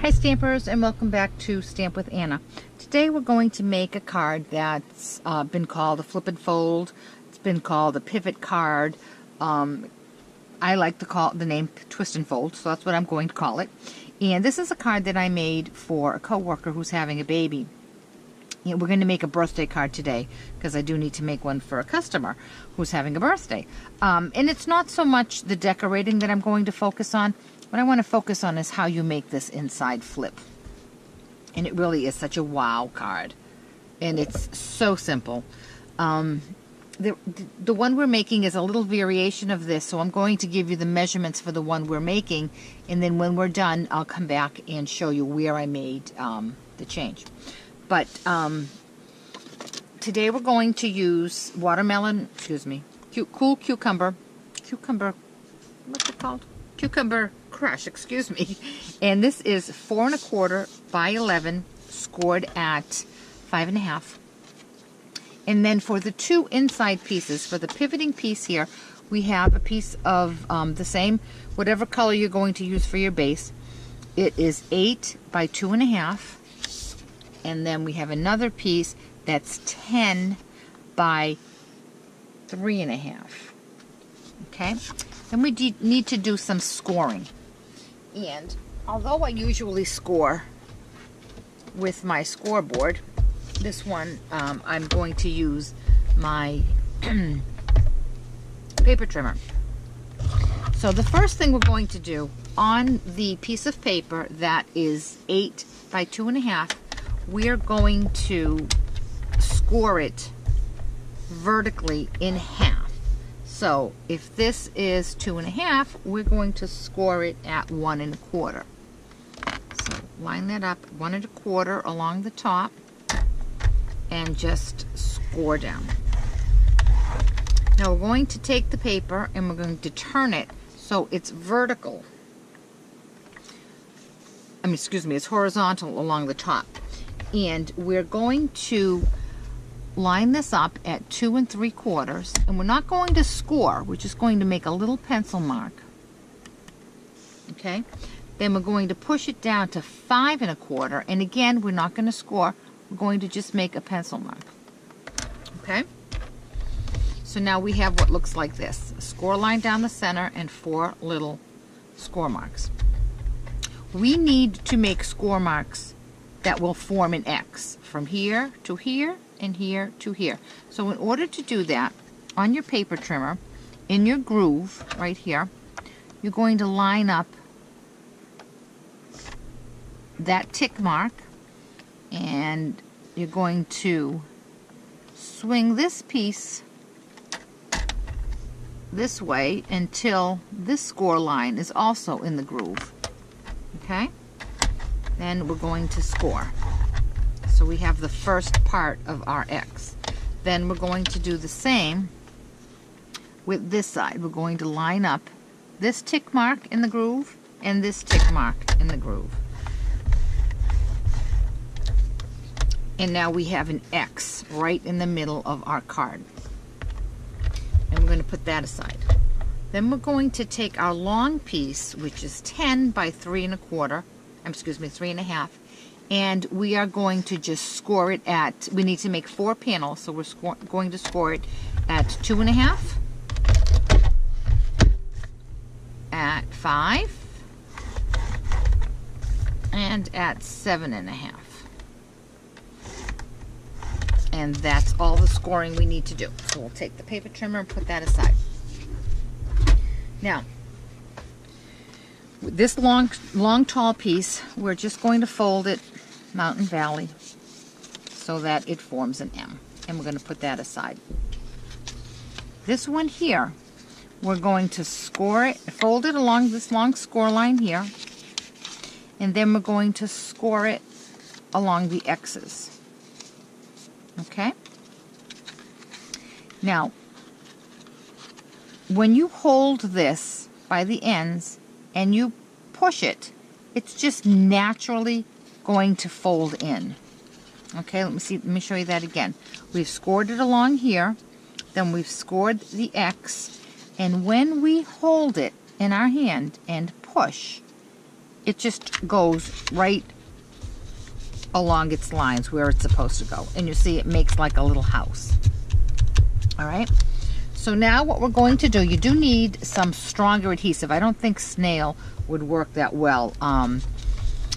Hi Stampers, and welcome back to Stamp with Anna. Today we're going to make a card that's been called a flip and fold. It's been called a pivot card. I like to call the name twist and fold, so that's what I'm going to call it. And this is a card that I made for a coworker who's having a baby. And we're going to make a birthday card today because I do need to make one for a customer who's having a birthday. And it's not so much the decorating that I'm going to focus on. What I want to focus on is how you make this inside flip. And it really is such a wow card. And it's so simple. The one we're making is a little variation of this, so I'm going to give you the measurements for the one we're making, and then when we're done, I'll come back and show you where I made the change. But today we're going to use cool cucumber, what's it called? Cucumber crush, excuse me. And this is 4 1/4 by 11, scored at 5 1/2. And then for the two inside pieces, for the pivoting piece here, we have a piece of the same, whatever color you're going to use for your base. It is 8 by 2 1/2. And then we have another piece that's 10 by 3 1/2. Okay? Then we need to do some scoring. And although I usually score with my scoreboard, this one I'm going to use my paper trimmer. So the first thing we're going to do on the piece of paper that is 8 by 2 1/2, we're going to score it vertically in half. So if this is 2 1/2, we're going to score it at 1 1/4. So line that up 1 1/4 along the top and just score down. Now we're going to take the paper and we're going to turn it so it's vertical. It's horizontal along the top. And we're going to line this up at 2 3/4, and we're not going to score, we're just going to make a little pencil mark. Okay, then we're going to push it down to 5 1/4, and again we're not going to score, we're going to just make a pencil mark. Okay, so now we have what looks like this: a score line down the center and 4 little score marks. We need to make score marks that will form an X from here to here and here to here. So in order to do that, on your paper trimmer, in your groove right here, you're going to line up that tick mark, and you're going to swing this piece this way until this score line is also in the groove. Okay? Then we're going to score. So we have the first part of our X. Then we're going to do the same with this side. We're going to line up this tick mark in the groove and this tick mark in the groove. And now we have an X right in the middle of our card. And we're going to put that aside. Then we're going to take our long piece, which is 10 by 3 1/4, 3 1/2, and we are going to just score it at, we need to make 4 panels, so we're going to score it at 2 1/2, at 5, and at 7 1/2. And that's all the scoring we need to do. So we'll take the paper trimmer and put that aside. Now, this long tall piece, we're just going to fold it mountain valley so that it forms an M, and we're going to put that aside. This one here, we're going to score it, fold it along this long score line here, and then we're going to score it along the X's. Okay? Now, when you hold this by the ends and you push it, it's just naturally going to fold in. Okay, let me show you that again. We've scored it along here, then we've scored the X, and when we hold it in our hand and push, it just goes right along its lines where it's supposed to go. And you see it makes like a little house. All right. So now what we're going to do, you do need some stronger adhesive. I don't think snail would work that well.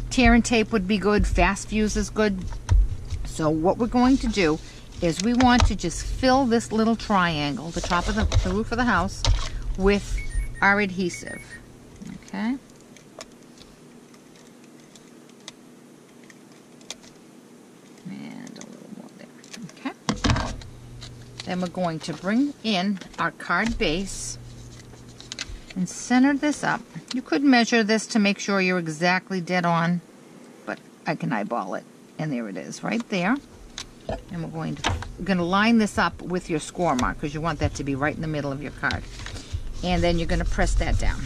Tear and tape would be good. Fast fuse is good. So what we're going to do is we want to just fill this little triangle, the top of the roof of the house, with our adhesive. Okay. And a little more there. Okay. Then we're going to bring in our card base and center this up. You could measure this to make sure you're exactly dead on, but I can eyeball it. And there it is, right there. And we're going to line this up with your score mark because you want that to be right in the middle of your card. And then you're going to press that down.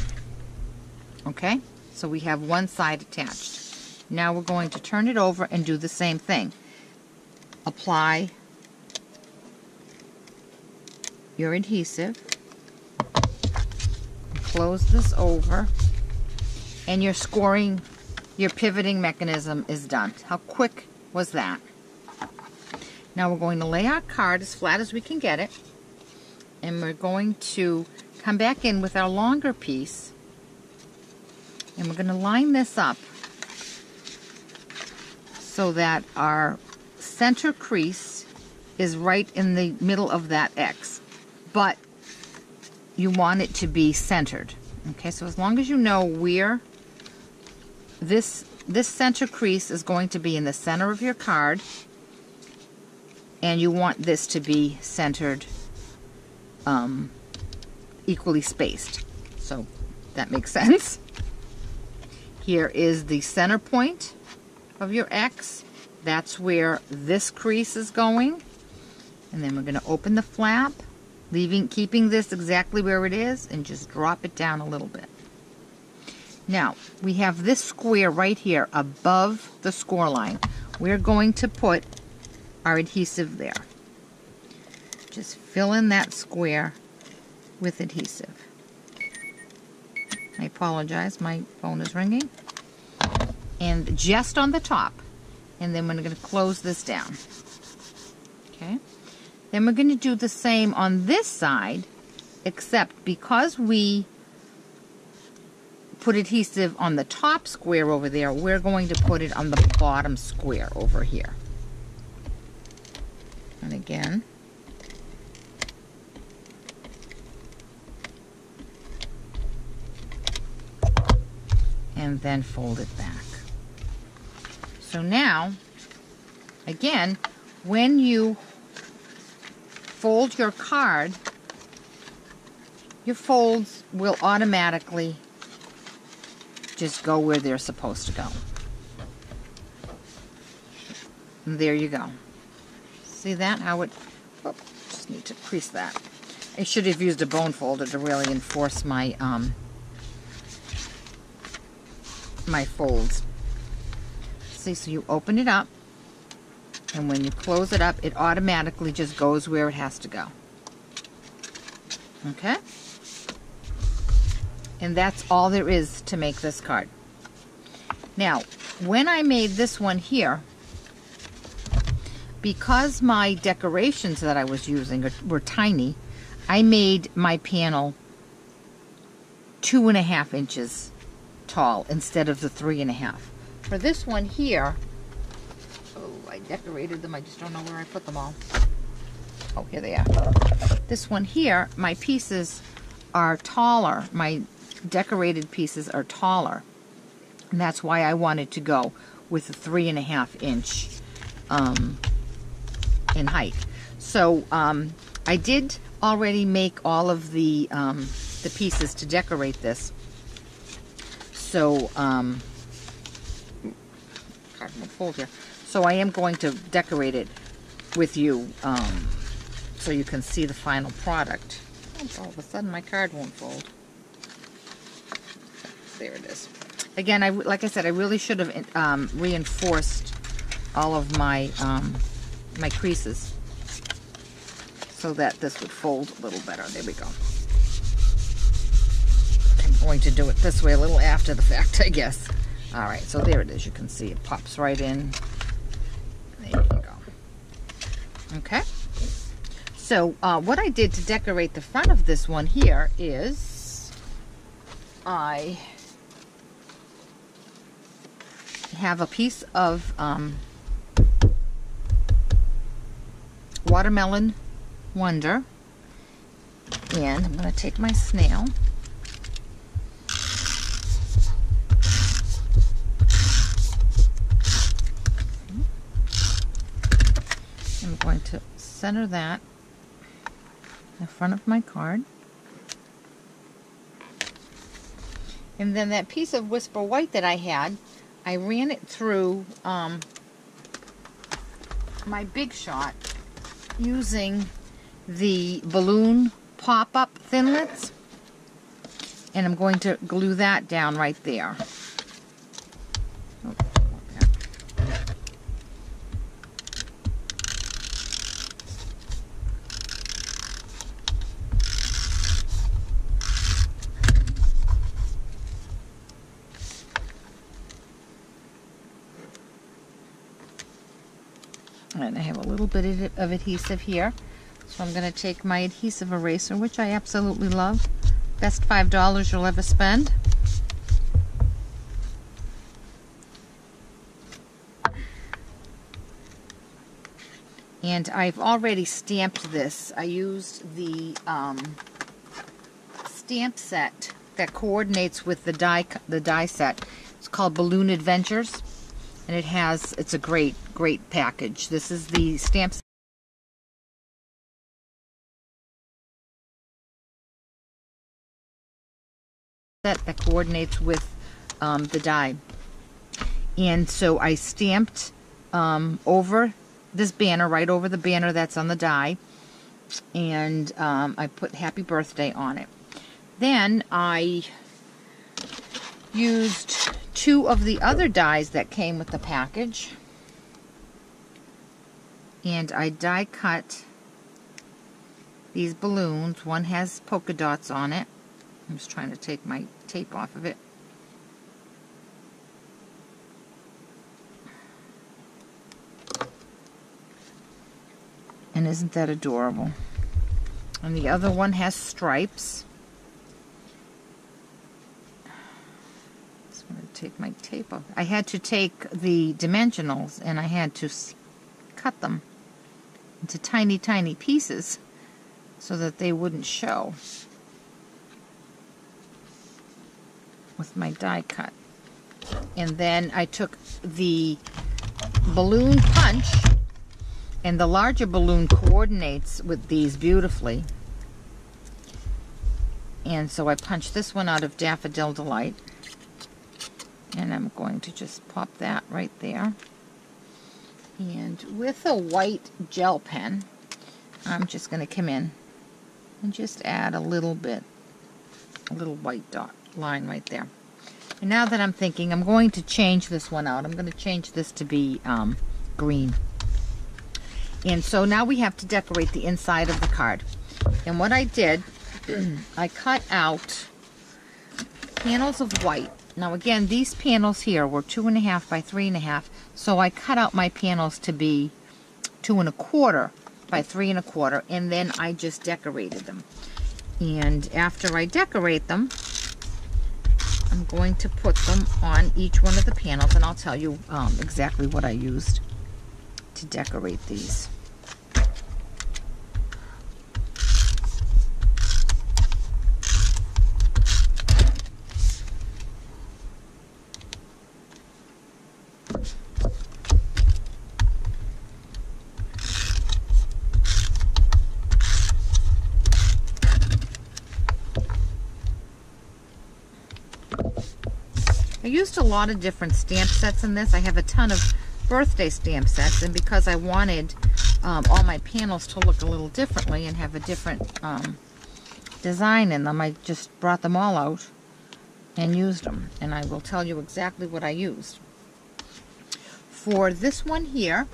Okay? So we have one side attached. Now we're going to turn it over and do the same thing. Apply your adhesive. Close this over. And your scoring, your pivoting mechanism is done. How quick was that? Now we're going to lay our card as flat as we can get it. And we're going to come back in with our longer piece. And we're going to line this up so that our center crease is right in the middle of that X. But you want it to be centered. Okay, so as long as you know where this center crease is going to be in the center of your card, and you want this to be centered, equally spaced. So that makes sense. Here is the center point of your X. That's where this crease is going. And then we're going to open the flap, keeping this exactly where it is, and just drop it down a little bit. Now, we have this square right here above the score line. We're going to put our adhesive there. Just fill in that square with adhesive. I apologize, my phone is ringing. And just on the top. And then we're going to close this down. Okay. Then we're going to do the same on this side, except because we put adhesive on the top square over there, we're going to put it on the bottom square over here. And again, and then fold it back. So now, again, when you fold your card, your folds will automatically just go where they're supposed to go. And there you go. See that? How it... Oh, just need to crease that. I should have used a bone folder to really enforce my my folds. See, so you open it up, and when you close it up, it automatically just goes where it has to go. Okay? And that's all there is to make this card. Now, when I made this one here, because my decorations that I was using were tiny, I made my panel 2.5 inches tall instead of the 3.5. For this one here, oh, I decorated them. I just don't know where I put them all. Oh, here they are. This one here, my pieces are taller. My decorated pieces are taller. And that's why I wanted to go with a 3.5 inch in height. So I did already make all of the pieces to decorate this. So fold here. So I am going to decorate it with you so you can see the final product. Oh, all of a sudden my card won't fold. There it is. Again, like I said, I really should have reinforced all of my my creases so that this would fold a little better. There we go. I'm going to do it this way a little after the fact, I guess. All right, so there it is. You can see it pops right in. There you go. Okay. So what I did to decorate the front of this one here is I have a piece of Watermelon Wonder, and I'm going to take my snail. I'm going to center that in the front of my card. And then that piece of Whisper White that I had, I ran it through my Big Shot using the balloon pop-up thinlits. And I'm going to glue that down right there. And I have a little bit of adhesive here. So I'm going to take my adhesive eraser, which I absolutely love. Best $5 you'll ever spend. And I've already stamped this. I used the stamp set that coordinates with the die set. It's called Balloon Adventures. And it's a great package. This is the stamp set that coordinates with the die. And so I stamped over this banner, right over the banner that's on the die. And I put Happy Birthday on it. Then I used 2 of the other dies that came with the package, and I die cut these balloons. One has polka dots on it. I'm just trying to take my tape off of it. And isn't that adorable? And the other one has stripes. I'm going to take my tape off. I had to take the dimensionals and I had to cut them into tiny, tiny pieces so that they wouldn't show with my die cut. And then I took the balloon punch, and the larger balloon coordinates with these beautifully. And so I punched this one out of Daffodil Delight. And I'm going to just pop that right there. And with a white gel pen, I'm just going to come in and just add a little white dot line right there. And now that I'm thinking, I'm going to change this one out. I'm going to change this to be green. And so now we have to decorate the inside of the card. And what I did, I cut out panels of white. Now again, these panels here were 2.5 by 3.5, so I cut out my panels to be 2.25 by 3.25, and then I just decorated them. And after I decorate them, I'm going to put them on each one of the panels, and I'll tell you exactly what I used to decorate these. I used a lot of different stamp sets in this. I have a ton of birthday stamp sets, and because I wanted all my panels to look a little differently and have a different design in them, I just brought them all out and used them. And I will tell you exactly what I used. For this one here,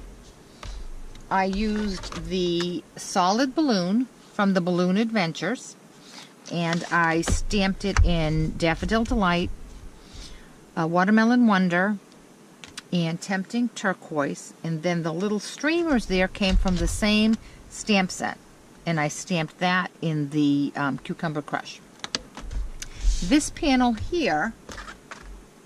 I used the solid balloon from the Balloon Adventures, and I stamped it in Daffodil Delight, Watermelon Wonder, and Tempting Turquoise, and then the little streamers there came from the same stamp set, and I stamped that in the Cucumber Crush. This panel here,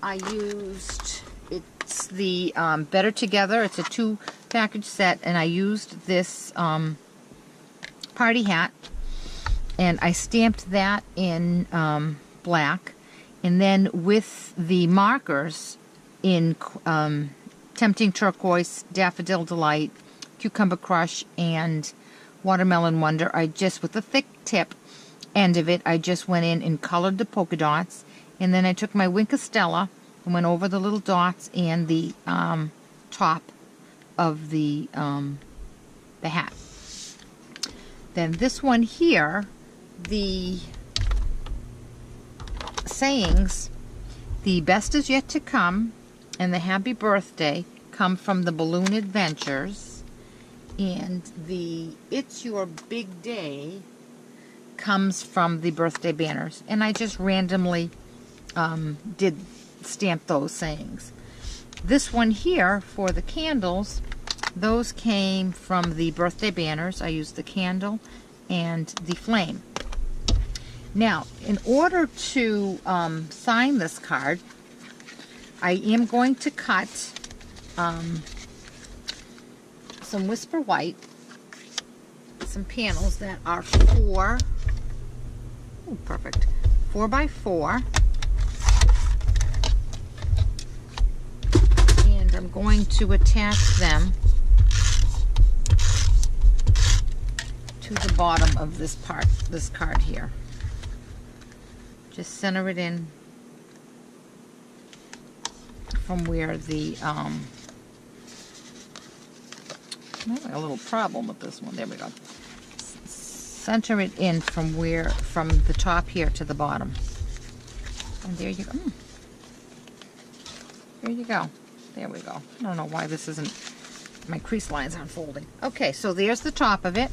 I used, it's the Better Together. It's a 2-package set, and I used this party hat, and I stamped that in black, and then with the markers in Tempting Turquoise, Daffodil Delight, Cucumber Crush, and Watermelon Wonder, I just, with the thick tip end of it, I just went in and colored the polka dots, and then I took my Wink of Stella and went over the little dots and the top of the hat. Then this one here, the sayings, the best is yet to come, and the happy birthday come from the Balloon Adventures, and the it's your big day comes from the birthday banners, and I just randomly did stamp those sayings. This one here for the candles, those came from the birthday banners. I used the candle and the flame. Now, in order to sign this card, I am going to cut some Whisper White, some panels that are 4 by 4, and I'm going to attach them to the bottom of this card here. Just center it in from where the I'm having a little problem with this one. There we go. Center it in from the top here to the bottom. And there you go. There you go. There we go. I don't know why this isn't, my crease lines aren't folding. Okay, so there's the top of it,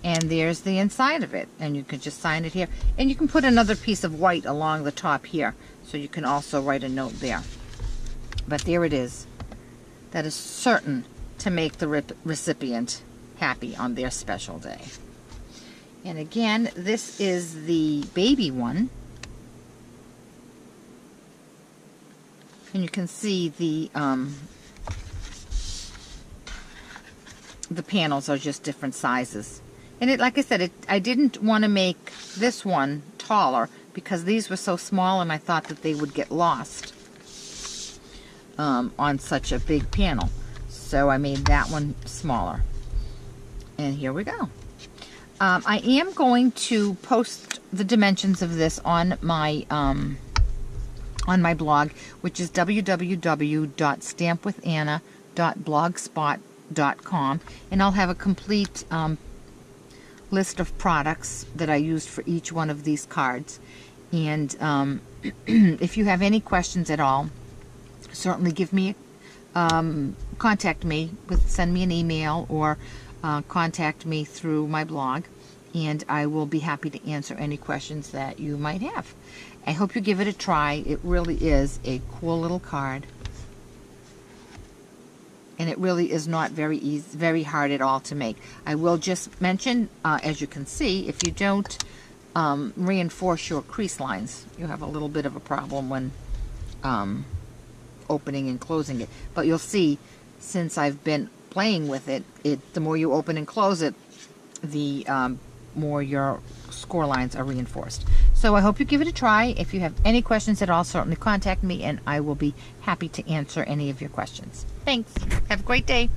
and there's the inside of it, and you can just sign it here. And you can put another piece of white along the top here, so you can also write a note there. But there it is. That is certain to make the recipient happy on their special day. And again, this is the baby one. And you can see the panels are just different sizes. And it, like I said, I didn't want to make this one taller because these were so small, and I thought that they would get lost on such a big panel. So I made that one smaller. And here we go. I am going to post the dimensions of this on my blog, which is www.stampwithanna.blogspot.com, and I'll have a complete list of products that I used for each one of these cards. And if you have any questions at all, certainly give me contact me, send me an email, or contact me through my blog, and I will be happy to answer any questions that you might have. I hope you give it a try. It really is a cool little card, and it really is not very easy, very hard at all to make. I will just mention, as you can see, if you don't reinforce your crease lines, you have a little bit of a problem when opening and closing it. But you'll see, since I've been playing with it, the more you open and close it, the more your score lines are reinforced. So I hope you give it a try. If you have any questions at all, certainly contact me, and I will be happy to answer any of your questions. Thanks. Have a great day.